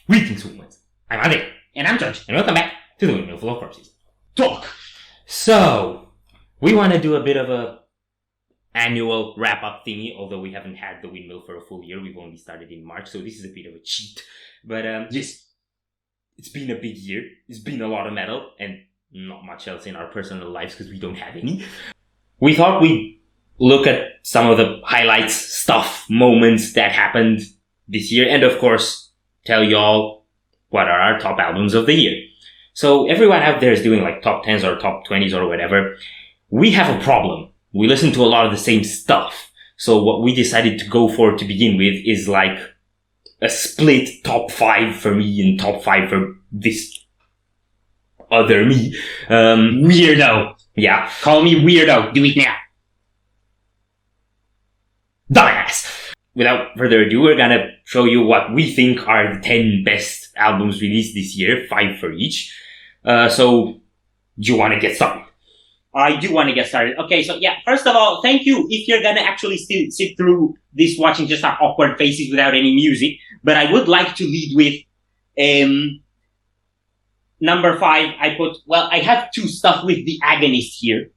Greetings, humans. I'm Andrei. And I'm George. And welcome back to the Windmill full of corpses. Talk! So, we want to do a bit of a annual wrap-up thingy, although we haven't had the Windmill for a full year. We've only started in March, so this is a bit of a cheat. But, yes, it's been a big year. It's been a lot of metal, and not much else in our personal lives because we don't have any. We thought we'd look at some of the highlights, stuff, moments that happened this year, and of course, tell y'all what are our top albums of the year. So everyone out there is doing like top 10s or top 20s or whatever. We have a problem. We listen to a lot of the same stuff. So what we decided to go for to begin with is like a split top 5 for me and top 5 for this other me. Weirdo. Yeah. Call me weirdo. Do it now. Dumbass! Without further ado, we're gonna show you what we think are the 10 best albums released this year, 5 for each. So, do you want to get started? I do want to get started. Okay, so yeah, first of all, thank you if you're gonna actually still sit through this watching just our awkward faces without any music. But I would like to lead with, number 5, I have two stuff with the Agonist here.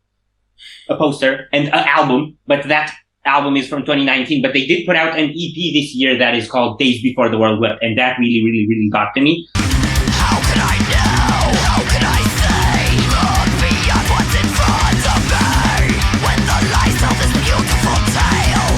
A poster and an album, but that album is from 2019, but they did put out an EP this year that is called Days Before the World Wept, and that really got to me. How could I know? How could I say? Look beyond what's in front of me. When the lies tell this beautiful tale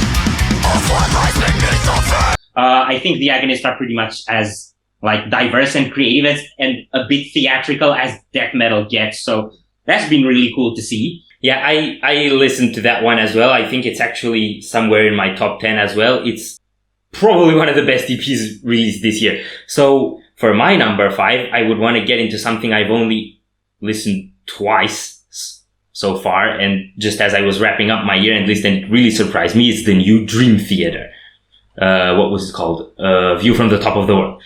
of what lies beneath the veil. I think the Agonists are pretty much as like diverse and creative and a bit theatrical as death metal gets, so that's been really cool to see. Yeah, I listened to that one as well. I think it's actually somewhere in my top 10 as well. It's probably one of the best EPs released this year. So for my number 5, I would want to get into something I've only listened twice so far. And just as I was wrapping up my year and list, and it really surprised me, it's the new Dream Theater. What was it called? View from the Top of the World.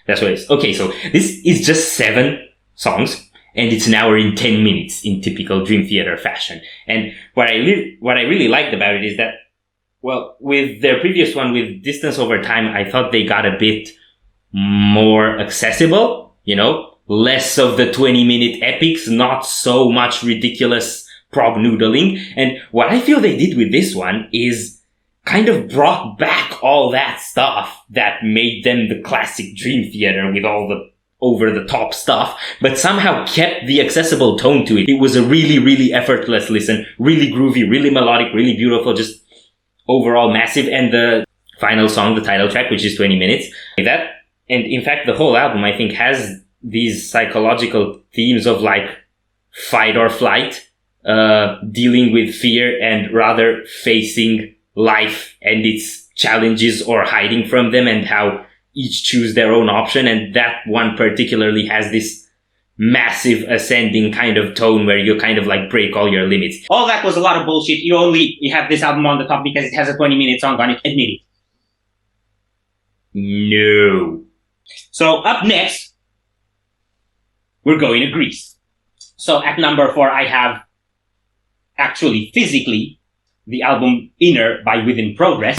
That's what it is. Okay, so this is just 7 songs, and it's an hour in 10 minutes in typical Dream Theater fashion. And what I really liked about it is that, well, with their previous one, with Distance Over Time, I thought they got a bit more accessible, you know? Less of the 20-minute epics, not so much ridiculous prog noodling. And what I feel they did with this one is kind of brought back all that stuff that made them the classic Dream Theater with all the over-the-top stuff, but somehow kept the accessible tone to it. It was a really effortless listen, really groovy, really melodic, really beautiful, just overall massive. And the final song, the title track, which is 20 minutes, like that. And in fact, the whole album, I think, has these psychological themes of like fight or flight, dealing with fear and rather facing life and its challenges or hiding from them, and how each choose their own option. And that one particularly has this massive ascending kind of tone where you kind of like break all your limits. All that was a lot of bullshit. You have this album on the top because it has a 20-minute song on it. Admit it. No. So up next, we're going to Greece. So at number 4, I have actually physically the album Inner by Within Progress.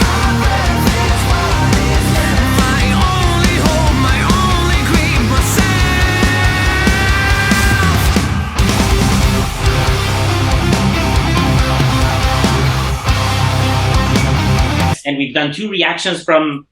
And we've done 2 reactions from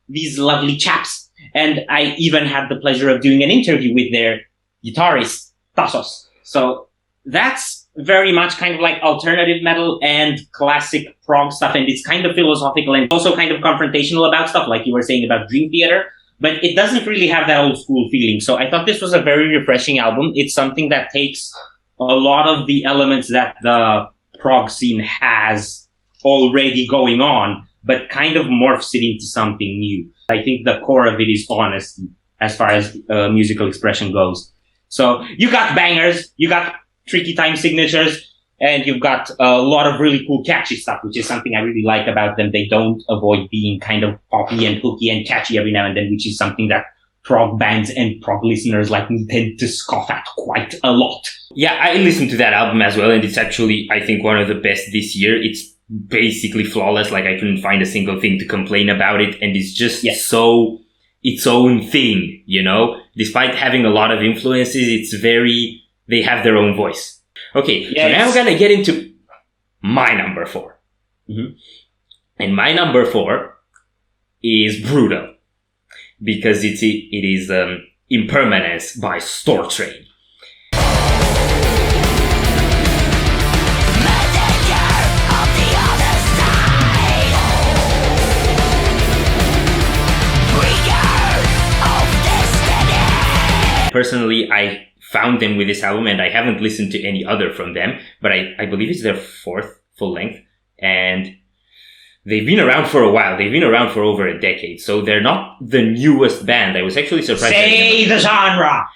these lovely chaps. And I even had the pleasure of doing an interview with their guitarist, Tassos. So that's very much kind of like alternative metal and classic prog stuff, and it's kind of philosophical and also kind of confrontational about stuff, like you were saying about Dream Theater, but it doesn't really have that old school feeling. So I thought this was a very refreshing album. It's something that takes a lot of the elements that the prog scene has already going on, but kind of morphs it into something new. I think the core of it is honesty as far as musical expression goes. So you got bangers, you got tricky time signatures, and you've got a lot of really cool catchy stuff, which is something I really like about them. They don't avoid being kind of poppy and hooky and catchy every now and then, which is something that prog bands and prog listeners like me tend to scoff at quite a lot. Yeah, I listened to that album as well, and it's actually, I think, one of the best this year. It's basically flawless. Like, I couldn't find a single thing to complain about it, and it's just so its own thing, you know? Despite having a lot of influences, they have their own voice. Okay, so now we're gonna get into my number 4. Mm-hmm. And my number 4 is Brutal, because it is Impermanence by Stortregn. Personally, I found them with this album, and I haven't listened to any other from them, but I believe it's their 4th full length, and they've been around for a while. They've been around for over a decade, so they're not the newest band. I was actually surprised. Say the genre!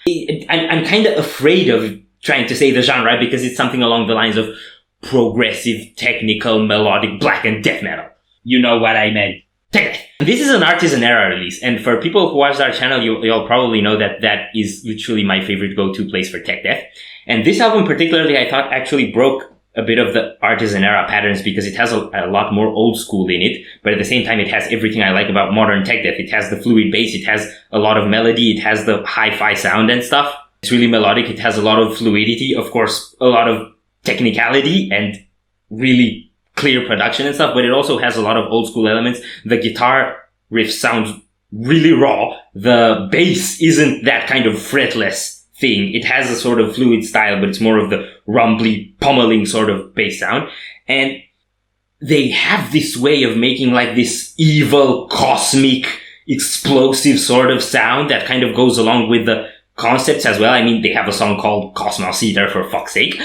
I'm kind of afraid of trying to say the genre because it's something along the lines of progressive, technical, melodic, black and death metal. You know what I meant. Tech Death. This is an Artisan Era release, and for people who watch our channel, you'll probably know that is literally my favorite go-to place for Tech Death. And this album particularly, I thought, actually broke a bit of the Artisan Era patterns because it has a lot more old school in it, but at the same time it has everything I like about modern Tech Death. It has the fluid bass, it has a lot of melody, it has the hi-fi sound and stuff. It's really melodic, it has a lot of fluidity, of course, a lot of technicality and really clear production and stuff, but it also has a lot of old school elements. The guitar riff sounds really raw. The bass isn't that kind of fretless thing. It has a sort of fluid style, but it's more of the rumbly, pummeling sort of bass sound. And they have this way of making like this evil, cosmic, explosive sort of sound that kind of goes along with the concepts as well. I mean, they have a song called Cosmos Eater, for fuck's sake.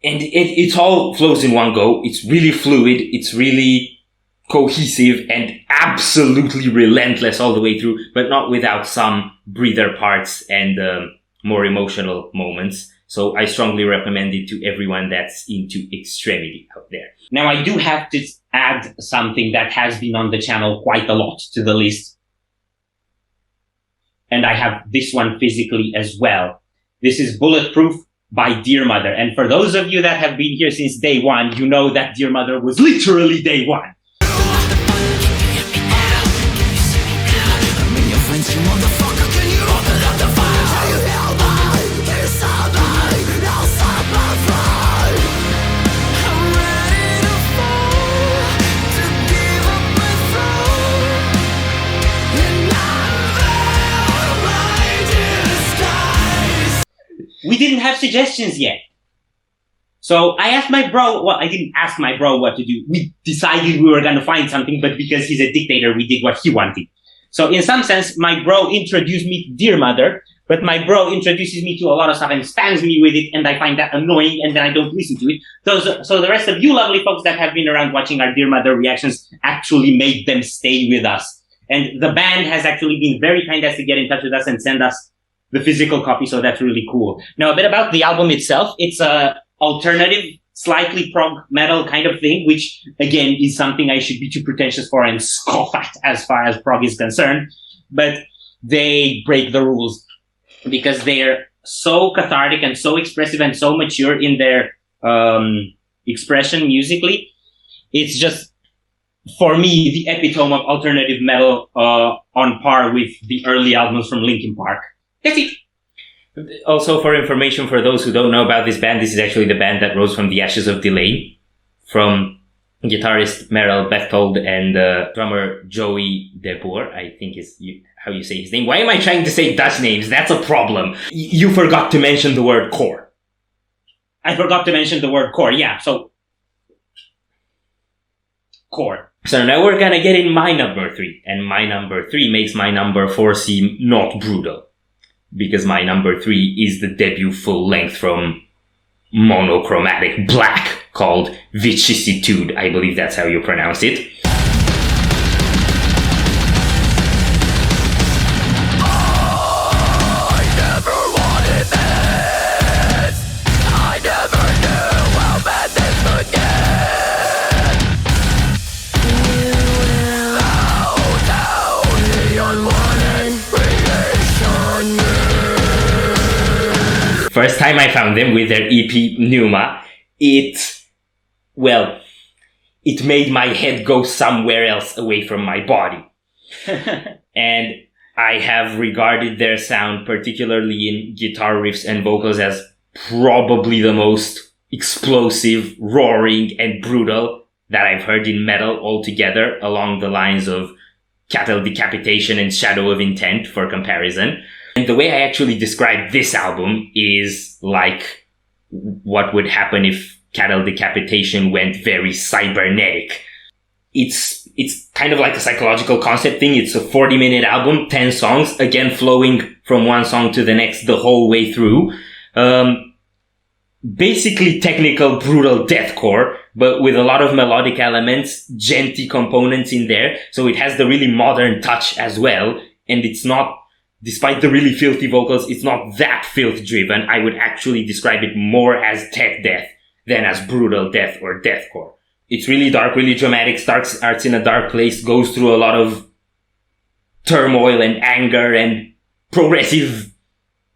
And it all flows in one go. It's really fluid. It's really cohesive and absolutely relentless all the way through, but not without some breather parts and more emotional moments. So I strongly recommend it to everyone that's into extremity out there. Now, I do have to add something that has been on the channel quite a lot to the list. And I have this one physically as well. This is Bulletproof by Dear Mother. And for those of you that have been here since day one, you know that Dear Mother was literally day one. We didn't have suggestions yet. So I asked my bro, well, I didn't ask my bro what to do. We decided we were going to find something, but because he's a dictator, we did what he wanted. So in some sense, my bro introduced me to Dear Mother, but my bro introduces me to a lot of stuff and spams me with it, and I find that annoying, and then I don't listen to it. So the rest of you lovely folks that have been around watching our Dear Mother reactions actually made them stay with us. And the band has actually been very kind as to get in touch with us and send us the physical copy, so that's really cool. Now, a bit about the album itself. It's a alternative, slightly prog metal kind of thing, which, again, is something I should be too pretentious for and scoff at as far as prog is concerned. But they break the rules because they're so cathartic and so expressive and so mature in their expression musically. It's just, for me, the epitome of alternative metal on par with the early albums from Linkin Park. That's it. Also, for information for those who don't know about this band, this is actually the band that rose from the ashes of Delay, from guitarist Merrill Bechtold and drummer Joey Deboer, I think is how you say his name. Why am I trying to say Dutch names? That's a problem. You forgot to mention the word core. I forgot to mention the word core, yeah, so core. So now we're gonna get in my number 3, and my number 3 makes my number 4 seem not brutal. Because my number 3 is the debut full length from Monochromatic Black called Vicissitude. I believe that's how you pronounce it. First time I found them with their EP Pneuma, it made my head go somewhere else away from my body. And I have regarded their sound, particularly in guitar riffs and vocals, as probably the most explosive, roaring, and brutal that I've heard in metal altogether, along the lines of Cattle Decapitation and Shadow of Intent, for comparison. And the way I actually describe this album is like what would happen if Cattle Decapitation went very cybernetic. It's kind of like a psychological concept thing. It's a 40-minute album, 10 songs, again flowing from one song to the next the whole way through. Basically technical, brutal deathcore, but with a lot of melodic elements, djenty components in there. So it has the really modern touch as well. And it's not, despite the really filthy vocals, it's not that filth driven. I would actually describe it more as tech death than as brutal death or deathcore. It's really dark, really dramatic, starts in a dark place, goes through a lot of turmoil and anger and progressive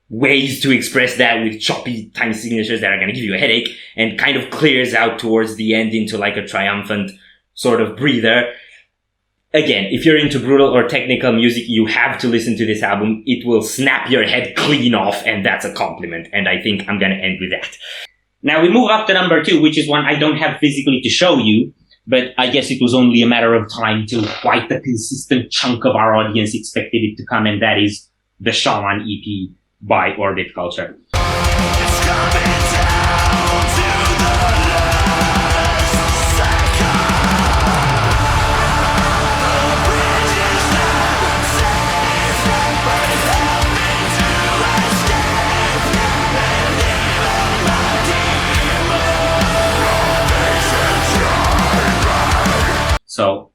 ways to express that with choppy time signatures that are going to give you a headache, and kind of clears out towards the end into like a triumphant sort of breather. Again, if you're into brutal or technical music, you have to listen to this album. It will snap your head clean off, and that's a compliment. And I think I'm going to end with that. Now we move up to number 2, which is one I don't have physically to show you, but I guess it was only a matter of time till quite a consistent chunk of our audience expected it to come, and that is the Shaman EP by Orbit Culture. It's coming down to the last second. The bridge is not safe, but it helped me to escape. And even my demon. So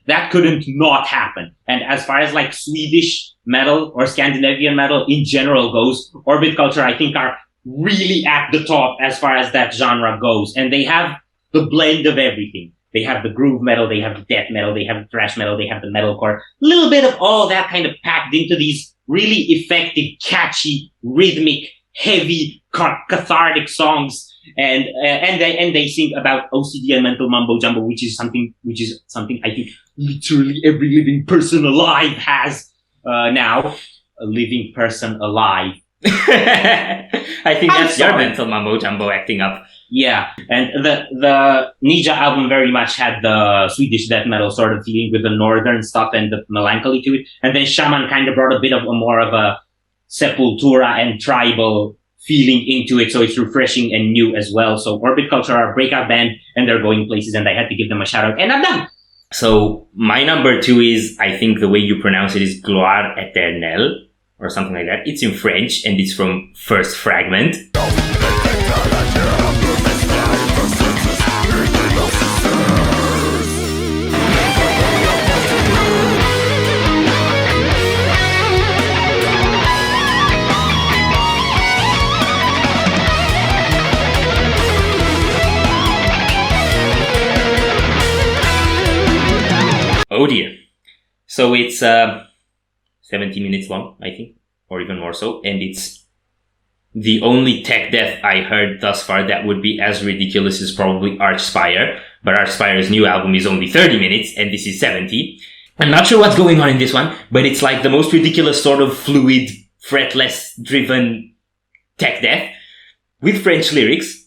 that couldn't not happen. And as far as like Swedish metal or Scandinavian metal in general goes, Orbit Culture, I think, are really at the top as far as that genre goes. And they have the blend of everything. They have the groove metal, they have the death metal, they have the thrash metal, they have the metalcore. A little bit of all that kind of packed into these really effective, catchy, rhythmic, heavy, cathartic songs. And they sing about OCD and mental mumbo jumbo, which is something I think literally every living person alive has now. A living person alive. I think that's your mental mumbo jumbo acting up. Yeah, and the Ninja album very much had the Swedish death metal sort of feeling with the northern stuff and the melancholy to it. And then Shaman kind of brought a bit of more of a Sepultura and tribal feeling into it, so it's refreshing and new as well. So Orbit Culture are a breakout band, and they're going places, and I had to give them a shout out, and I'm done! So my number 2 is, I think the way you pronounce it is Gloire Eternelle, or something like that. It's in French, and it's from First Fragment. Oh dear. So it's 70 minutes long, I think, or even more so, and it's the only tech death I heard thus far that would be as ridiculous as probably Archspire, but Archspire's new album is only 30 minutes, and this is 70. I'm not sure what's going on in this one, but it's like the most ridiculous sort of fluid, fretless-driven tech death, with French lyrics,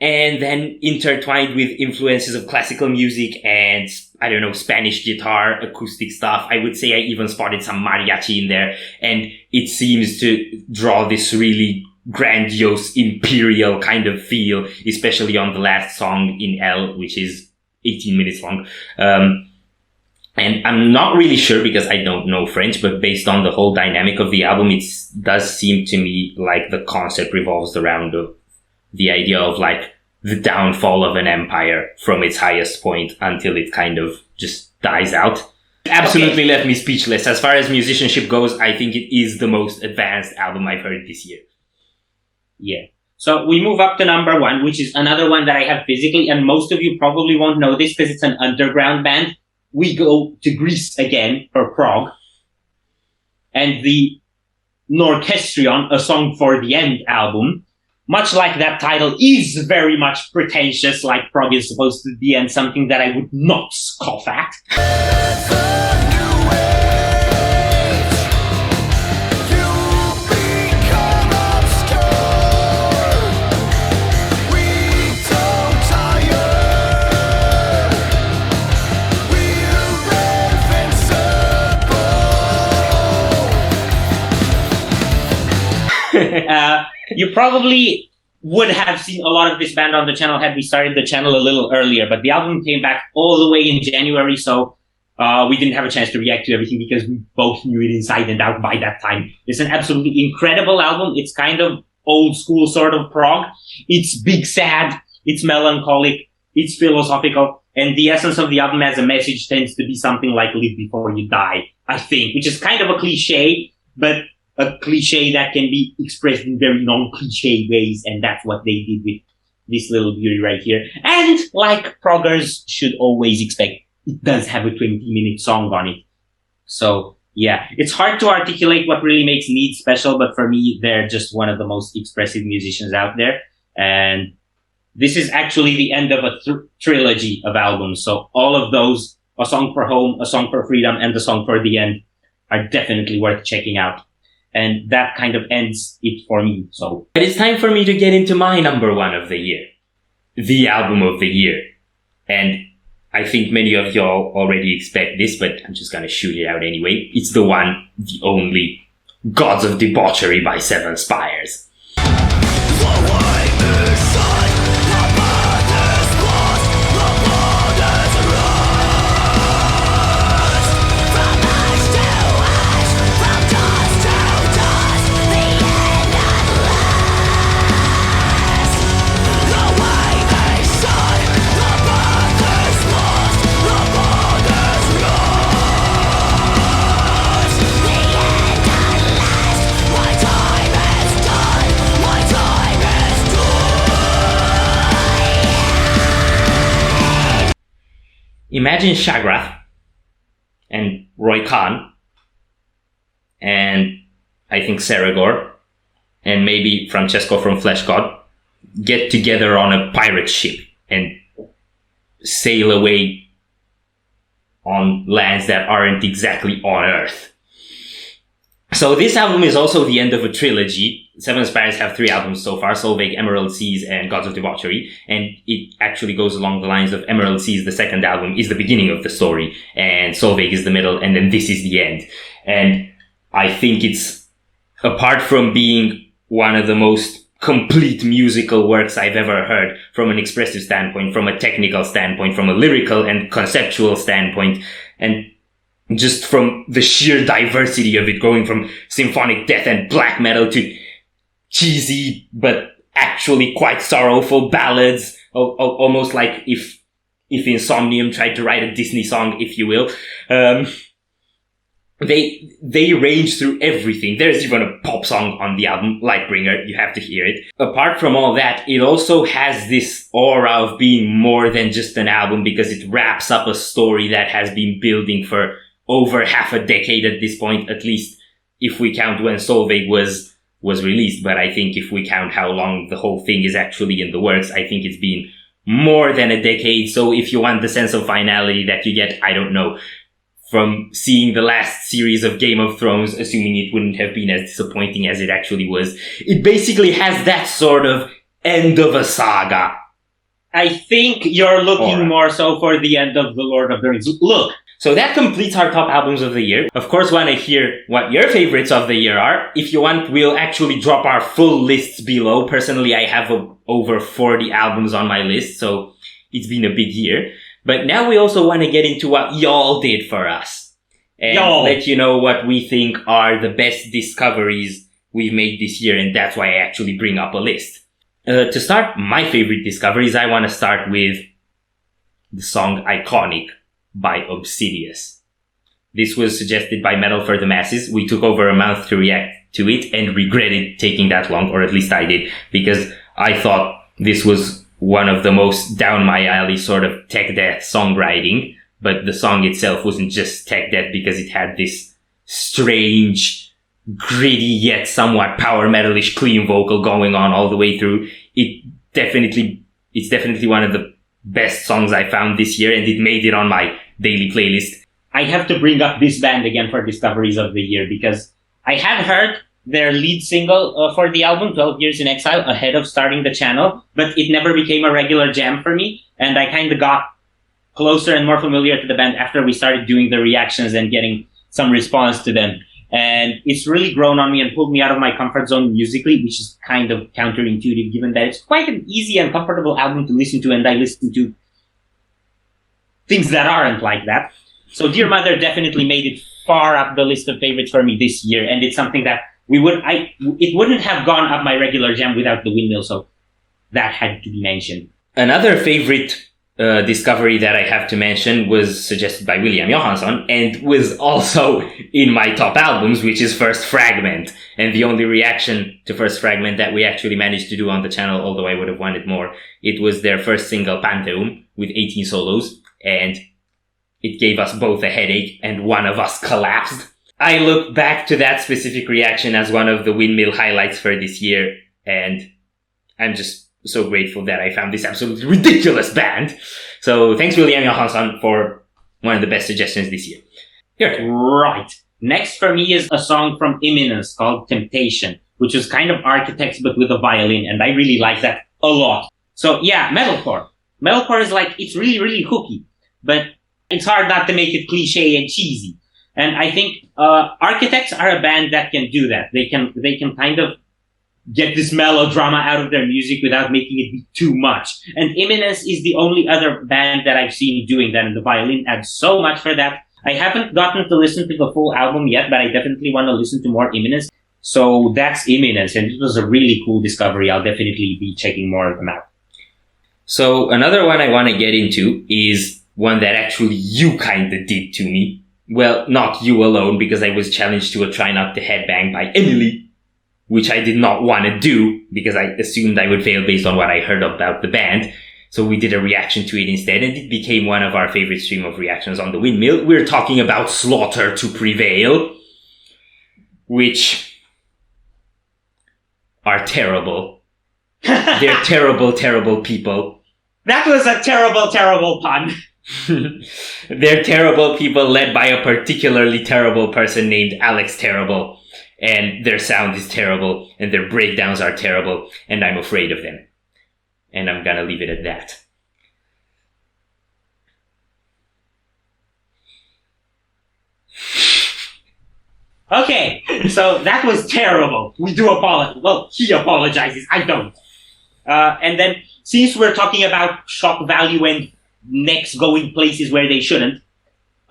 and then intertwined with influences of classical music and, I don't know, Spanish guitar, acoustic stuff. I would say I even spotted some mariachi in there, and it seems to draw this really grandiose, imperial kind of feel, especially on the last song in L, which is 18 minutes long. And I'm not really sure because I don't know French, but based on the whole dynamic of the album, it does seem to me like the concept revolves around the idea of like the downfall of an empire from its highest point until it kind of just dies out. Absolutely left me speechless. As far as musicianship goes, I think it is the most advanced album I've heard this year. Yeah. So we move up to number 1, which is another one that I have physically, and most of you probably won't know this because it's an underground band. We go to Greece again, or Prague. And the Norchestrion, A Song for the End album, much like that title, is very much pretentious, like prog is supposed to be, and something that I would not scoff at. You probably would have seen a lot of this band on the channel had we started the channel a little earlier, but the album came back all the way in January, so we didn't have a chance to react to everything because we both knew it inside and out by that time. It's an absolutely incredible album. It's kind of old school sort of prog. It's big sad, it's melancholic, it's philosophical, and the essence of the album as a message tends to be something like live before you die, I think, which is kind of a cliche, but a cliche that can be expressed in very non-cliche ways, and that's what they did with this little beauty right here. And like proggers should always expect, it does have a 20-minute song on it. So yeah, it's hard to articulate what really makes Need special, but for me, they're just one of the most expressive musicians out there. And this is actually the end of a trilogy of albums. So all of those, A Song for Home, A Song for Freedom, and A Song for the End, are definitely worth checking out. And that kind of ends it for me, so. But it's time for me to get into my number one of the year. The album of the year. And I think many of y'all already expect this, but I'm just gonna shoot it out anyway. It's the one, the only, Gods of Debauchery by Seven Spires. Imagine Shagrath and Roy Khan and I think Saragor and maybe Francesco from Flesh God get together on a pirate ship and sail away on lands that aren't exactly on Earth. So this album is also the end of a trilogy. Seven Spires have 3 albums so far, Solveig, Emerald Seas, and Gods of Debauchery. And it actually goes along the lines of Emerald Seas, the second album, is the beginning of the story, and Solveig is the middle, and then this is the end. And I think it's, apart from being one of the most complete musical works I've ever heard, from an expressive standpoint, from a technical standpoint, from a lyrical and conceptual standpoint, and just from the sheer diversity of it, going from symphonic death and black metal to cheesy but actually quite sorrowful ballads, almost like if Insomnium tried to write a Disney song, if you will. They range through everything. There's even a pop song on the album, Lightbringer. You have to hear it. Apart from all that, it also has this aura of being more than just an album, because it wraps up a story that has been building for over half a decade at this point, at least if we count when Solveig was released. But I think if we count how long the whole thing is actually in the works, I think it's been more than a decade. So if you want the sense of finality that you get, I don't know, from seeing the last series of Game of Thrones, assuming it wouldn't have been as disappointing as it actually was, it basically has that sort of end of a saga. I think you're looking more so for the end of The Lord of the Rings. Look! So that completes our top albums of the year. Of course, want to hear what your favorites of the year are. If you want, we'll actually drop our full lists below. Personally, I have over 40 albums on my list, so it's been a big year. But now we also want to get into what y'all did for us. And let you know what we think are the best discoveries we've made this year, and that's why I actually bring up a list. To start my favorite discoveries, I want to start with the song Iconic by Obsidious. This was suggested by Metal for the Masses. We took over a month to react to it and regretted taking that long, or at least I did, because I thought this was one of the most down my alley sort of tech death songwriting, but the song itself wasn't just tech death because it had this strange gritty yet somewhat power metalish clean vocal going on all the way through. It's definitely one of the best songs I found this year, and it made it on my daily playlist. I have to bring up this band again for Discoveries of the Year, because I had heard their lead single for the album, 12 Years in Exile, ahead of starting the channel, but it never became a regular jam for me, and I kind of got closer and more familiar to the band after we started doing the reactions and getting some response to them. And it's really grown on me and pulled me out of my comfort zone musically, which is kind of counterintuitive given that it's quite an easy and comfortable album to listen to, and I listen to things that aren't like that. So Dear Mother definitely made it far up the list of favorites for me this year, and it's something that it wouldn't have gone up my regular jam without the Windmill, so that had to be mentioned. Another favorite discovery that I have to mention was suggested by William Johansson and was also in my top albums, which is First Fragment. And the only reaction to First Fragment that we actually managed to do on the channel, although I would have wanted more, it was their first single, Pantheon, with 18 solos, and it gave us both a headache and one of us collapsed. I look back to that specific reaction as one of the Windmill highlights for this year, and I'm just so grateful that I found this absolutely ridiculous band. So thanks, William Johansson, for one of the best suggestions this year. Here. Right. Next for me is a song from Impermanence called Temptation, which is kind of Architects but with a violin, and I really like that a lot. So yeah, metalcore. Metalcore is like, it's really, really hooky, but it's hard not to make it cliche and cheesy. And I think Architects are a band that can do that. They can kind of get this melodrama out of their music without making it be too much. And Impermanence is the only other band that I've seen doing that, and the violin adds so much for that. I haven't gotten to listen to the full album yet, but I definitely want to listen to more Impermanence. So that's Impermanence, and it was a really cool discovery. I'll definitely be checking more of them out. So another one I want to get into is one that actually you kind of did to me. Well, not you alone, because I was challenged to a Try Not to Headbang by Emily, which I did not want to do because I assumed I would fail based on what I heard about the band. So we did a reaction to it instead, and it became one of our favorite stream of reactions on the Windmill. We're talking about Slaughter to Prevail, which are terrible. They're terrible, terrible people. That was a terrible, terrible pun. They're terrible people led by a particularly terrible person named Alex Terrible. And their sound is terrible, and their breakdowns are terrible, and I'm afraid of them. And I'm gonna leave it at that. Okay, so that was terrible. We do apologize. Well, he apologizes. I don't. And then, since we're talking about shock value and necks going places where they shouldn't,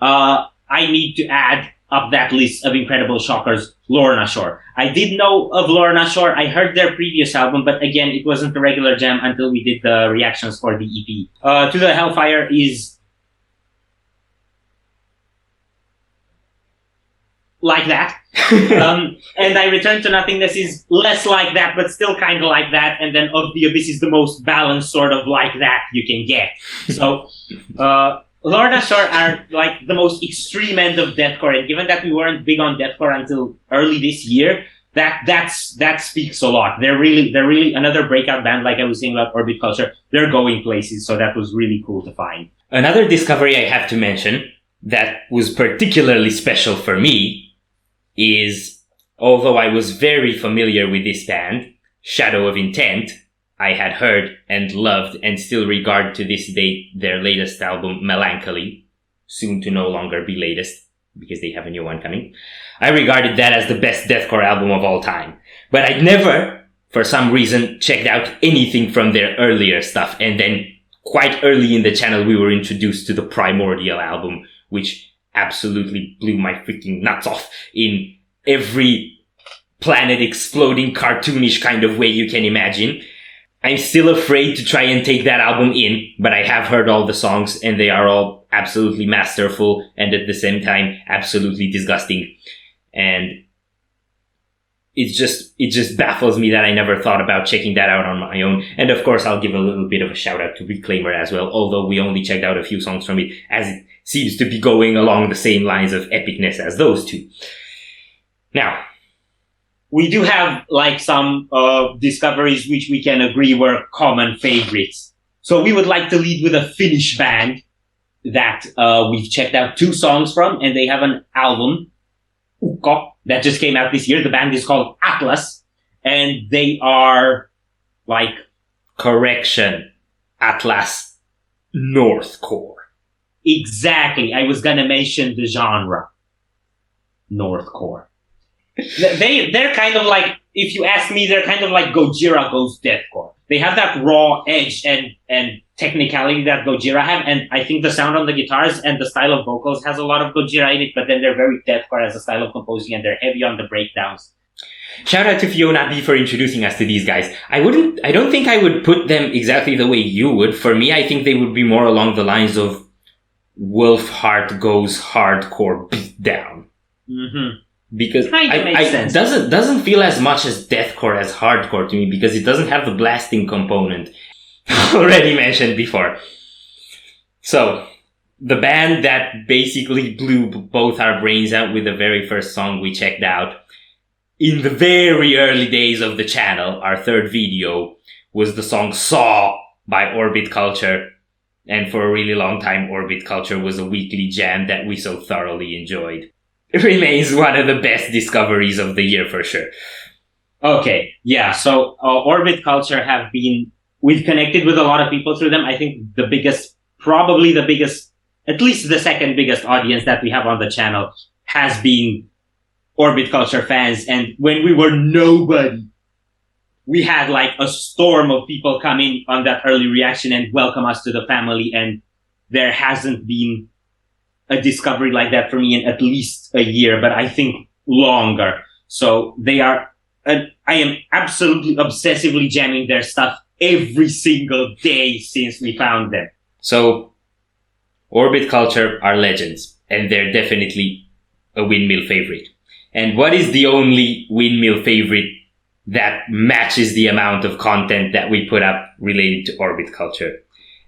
I need to add up that list of incredible shockers, Lorna Shore. I did know of Lorna Shore. I heard their previous album, but again, it wasn't a regular jam until we did the reactions for the EP. To the Hellfire is like that. And I Return to Nothingness is less like that, but still kind of like that. And then Of the Abyss is the most balanced sort of like that you can get. So, Lorna Shore are like the most extreme end of deathcore, and given that we weren't big on deathcore until early this year, that speaks a lot. They're really another breakout band, like I was saying about Orbit Culture. They're going places, so that was really cool to find. Another discovery I have to mention that was particularly special for me is, although I was very familiar with this band, Shadow of Intent, I had heard and loved and still regard to this day their latest album, Melancholy, soon to no longer be latest because they have a new one coming. I regarded that as the best deathcore album of all time. But I'd never, for some reason, checked out anything from their earlier stuff. And then quite early in the channel, we were introduced to the Primordial album, which absolutely blew my freaking nuts off in every planet exploding cartoonish kind of way you can imagine. I'm still afraid to try and take that album in, but I have heard all the songs and they are all absolutely masterful and at the same time absolutely disgusting. And it just baffles me that I never thought about checking that out on my own. And of course, I'll give a little bit of a shout out to Reclaimer as well, although we only checked out a few songs from it, as it seems to be going along the same lines of epicness as those two. Now, we do have like some discoveries which we can agree were common favorites. So we would like to lead with a Finnish band that we've checked out 2 songs from, and they have an album, Ukko, that just came out this year. The band is called Atlas, and they are like... Correction. Atlas Northcore. Exactly. I was gonna mention the genre. Northcore. They're kind of like, if you ask me, they're kind of like Gojira goes deathcore. They have that raw edge and technicality that Gojira have, and I think the sound on the guitars and the style of vocals has a lot of Gojira in it, but then they're very deathcore as a style of composing, and they're heavy on the breakdowns. Shout out to Fiona B for introducing us to these guys. I don't think I would put them exactly the way you would. For me, I think they would be more along the lines of Wolfheart goes hardcore beatdown. Mm-hmm. Because makes sense. doesn't feel as much as deathcore as hardcore to me, because it doesn't have the blasting component already mentioned before. So, the band that basically blew both our brains out with the very first song we checked out in the very early days of the channel, our 3rd video, was the song Saw by Orbit Culture. And for a really long time, Orbit Culture was a weekly jam that we so thoroughly enjoyed. It remains one of the best discoveries of the year for sure. Okay, yeah, so Orbit Culture we've connected with a lot of people through them. I think probably the biggest, at least the 2nd biggest audience that we have on the channel has been Orbit Culture fans. And when we were nobody, we had like a storm of people come in on that early reaction and welcome us to the family. And there hasn't been a discovery like that for me in at least a year, but I think longer. So I am absolutely obsessively jamming their stuff every single day since we found them. So, Orbit Culture are legends, and they're definitely a Windmill favorite. And what is the only Windmill favorite that matches the amount of content that we put up related to Orbit Culture?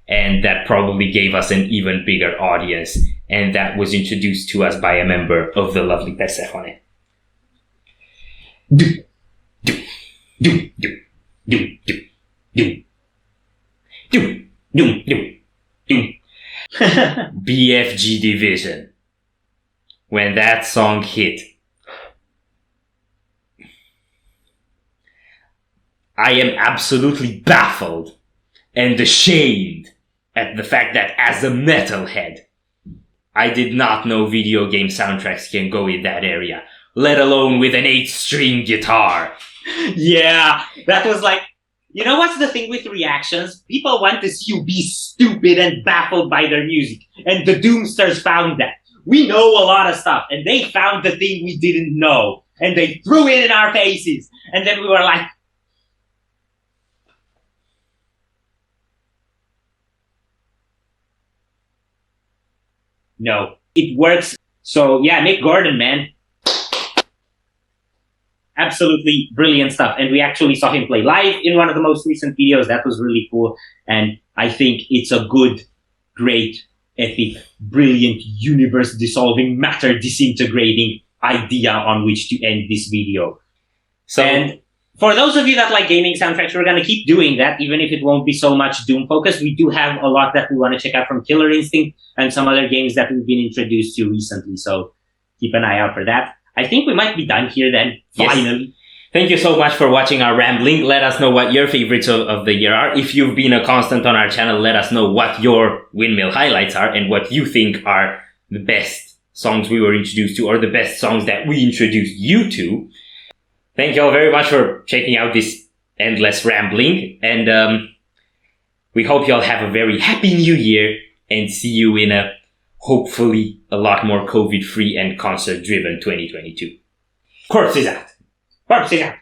And that probably gave us an even bigger audience, and that was introduced to us by a member of the lovely Persephone. Do, do, do, do, do, do, do, do, do, do, do. BFG Division. When that song hit, I am absolutely baffled and ashamed at the fact that as a metalhead, I did not know video game soundtracks can go in that area, let alone with an 8-string guitar. Yeah, that was like, you know what's the thing with reactions? People want to see you be stupid and baffled by their music, and the Doomsters found that. We know a lot of stuff, and they found the thing we didn't know, and they threw it in our faces, and then we were like, no, it works. So yeah, Mick Gordon, man. Absolutely brilliant stuff. And we actually saw him play live in one of the most recent videos. That was really cool. And I think it's a good, great, epic, brilliant, universe-dissolving, matter-disintegrating idea on which to end this video. So, and for those of you that like gaming soundtracks, we're going to keep doing that, even if it won't be so much Doom-focused. We do have a lot that we want to check out from Killer Instinct and some other games that we've been introduced to recently. So keep an eye out for that. I think we might be done here then, finally. Yes. Thank you so much for watching our rambling. Let us know what your favorites of the year are. If you've been a constant on our channel, let us know what your Windmill highlights are and what you think are the best songs we were introduced to, or the best songs that we introduced you to. Thank you all very much for checking out this endless rambling. And we hope you all have a very happy new year, and see you in a hopefully a lot more COVID-free and concert-driven 2022. Corpse is out. Corpse is out.